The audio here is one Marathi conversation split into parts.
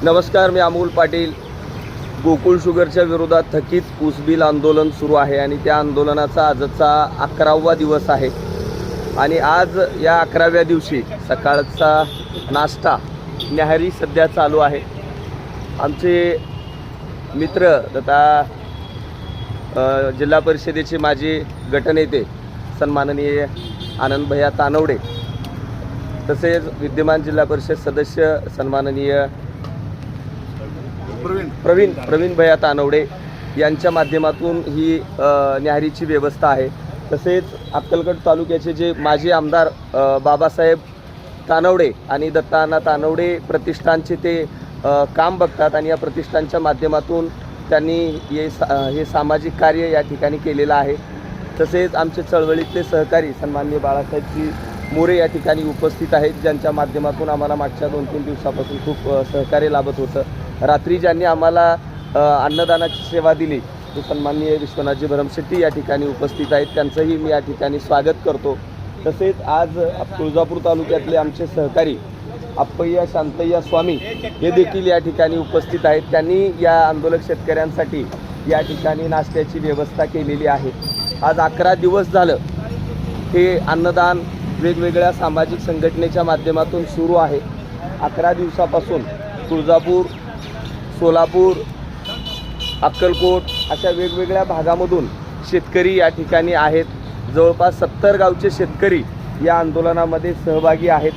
नमस्कार, मी अमोल पाटील. गोकुळ शुगरच्या विरोधात थकीत ऊस बिल आंदोलन सुरू आहे आणि त्या आंदोलनाचा आजचा 11वा दिवस आहे. आणि आज या 11व्या दिवशी सकाळचा नाश्ता न्याहारी सध्या चालू आहे. आमचे मित्र तथा जिल्हा परिषदेचे माजी गटनेते सन्माननीय आनंद भैया तानवडे, तसेच विद्यमान जिल्हा परिषद सदस्य सन्माननीय प्रवीण भैया तानवडे यांच्या माध्यमातून ही न्याहारीची व्यवस्था आहे. तसेच अक्कलकोट तालुक्याचे जे माजी आमदार बाबासाहेब तानवडे आणि दत्ताअण्णा तानवडे प्रतिष्ठानचे ते काम बघतात आणि या प्रतिष्ठानच्या माध्यमातून त्यांनी हे सामाजिक कार्य या ठिकाणी केलेलं आहे. तसेच आमचे चळवळीतले सहकारी सन्माननीय बाळासाहेबजी मोरे या ठिकाणी उपस्थित आहेत, ज्यांच्या माध्यमातून आम्हाला मागच्या 2-3 दिवसापासून खूप सहकार्य लाभत होतं. रात्री ज्यांनी आम्हाला अन्नदानाची सेवा दिली ते सन्माननीय विश्वनाथजी भरमशेट्टी या ठिकाणी उपस्थित आहेत, त्यांचंही मी या ठिकाणी स्वागत करतो. तसेच आज तुळजापूर तालुक्यातले आमचे सहकारी अप्पय्या शांतय्या स्वामी हे देखील या ठिकाणी उपस्थित आहेत. त्यांनी या आंदोलक शेतकऱ्यांसाठी या ठिकाणी नाश्त्याची व्यवस्था केलेली आहे. आज 11 दिवस झालं हे अन्नदान वेगवेगळ्या सामाजिक संघटनेच्या माध्यमातून सुरू आहे. 11 दिवसापासून तुळजापूर, सोलापूर, अक्कलकोट अशा वेगवेगळ्या भागामधून शेतकरी या ठिकाणी आहेत. जवळपास 70 गावचे शेतकरी या आंदोलनामध्ये सहभागी आहेत.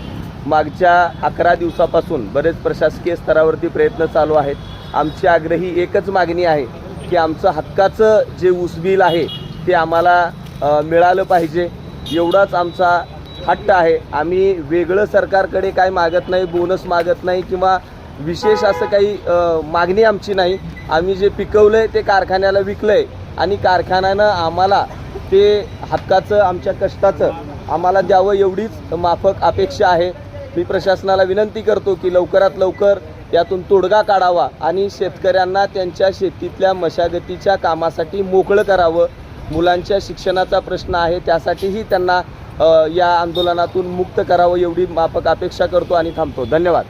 मागच्या 11 दिवसापासून बरेच प्रशासकीय स्तरावरती प्रयत्न चालू आहेत. आमची आग्रही एकच मागणी आहे की आमचं हक्काचं जे ऊस बिल आहे ते आम्हाला मिळालं पाहिजे, एवढाच आमचा हट्ट आहे. आम्ही वेगळं सरकारकडे काय मागत नाही, बोनस मागत नाही किंवा विशेष असं काही मागणी आमची नाही. आम्ही जे पिकवलं आहे ते कारखान्याला विकलं आहे आणि कारखान्यानं आम्हाला ते हक्काचं, आमच्या कष्टाचं आम्हाला द्यावं, एवढीच माफक अपेक्षा आहे. मी प्रशासनाला विनंती करतो की लवकरात लवकर यातून तोडगा काढावा आणि शेतकऱ्यांना त्यांच्या शेतीतल्या मशागतीच्या कामासाठी मोकळं करावं. मुलांच्या शिक्षणाचा प्रश्न आहे, त्यासाठीही त्यांना या आंदोलनातून मुक्त करावं, एवढी माफक अपेक्षा करतो आणि थांबतो. धन्यवाद.